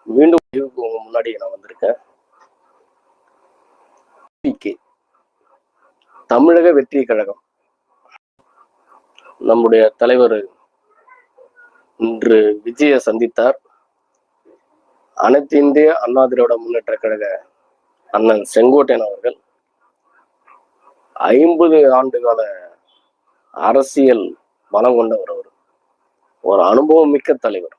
மீண்டும் உங்க முன்னாடி நான் வந்திருக்கேன். தமிழக வெற்றி கழகம் நம்முடைய தலைவர் இன்று விஜயை சந்தித்தார். அனைத்து இந்திய அண்ணா திராவிட முன்னேற்ற கழக அண்ணன் செங்கோட்டையன் அவர்கள் 50 ஆண்டு கால அரசியல் பலம் கொண்டவர். அவர் ஒரு அனுபவம் மிக்க தலைவர்.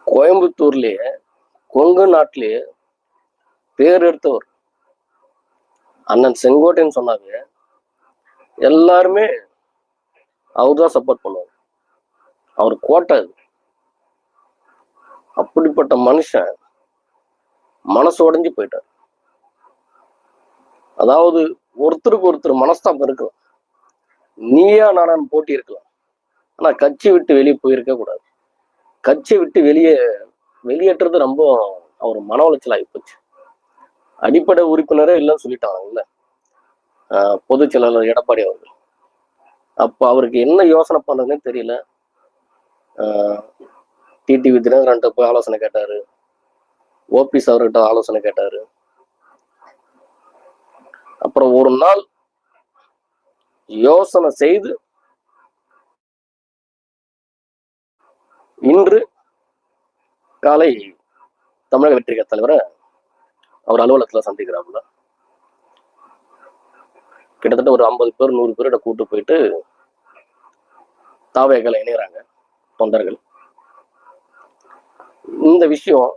கோயம்புத்தூர்லயே கொங்கு நாட்டிலேயே பேர் எடுத்தவர். அண்ணன் செங்கோட்டையன் சொன்னாங்க, எல்லாருமே அவர் தான் சப்போர்ட் பண்ணுவார். அவர் கோட்டை. அப்படிப்பட்ட மனுஷன் மனசு உடைஞ்சு போயிட்டார். அதாவது ஒருத்தருக்கு ஒருத்தர் மனஸ்தாபம் இருக்கலாம், நீயா நானான் போட்டி இருக்கலாம், ஆனா கட்சி விட்டு வெளியே போயிருக்க கூடாது. கட்சியை விட்டு வெளியேற்றது ரொம்ப அவர் மன உளைச்சல் ஆகி போச்சு. அடிப்படை உறுப்பினரே இல்லைன்னு சொல்லிட்டாங்கல்ல பொதுச் செயலாளர் எடப்பாடி அவர்கள். அப்ப அவருக்கு என்ன யோசனை பண்றதுன்னு தெரியல. டிடிவி தினகரன்ட்ட போய் ஆலோசனை கேட்டாரு, ஓபிஎஸ் அவர்கிட்ட ஆலோசனை கேட்டாரு. அப்புறம் ஒரு நாள் யோசனை செய்து இன்று காலை தமிழக வெற்றி கழக தலைவரை அவர் அலுவலகத்துல சந்திக்கிறாப்புல. கிட்டத்தட்ட ஒரு 50 பேர் 100 பேரோட கூட்டு போயிட்டு தாவேகளை இணைகிறாங்க தொண்டர்கள். இந்த விஷயம்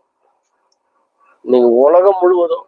நீங்க உலகம் முழுவதும்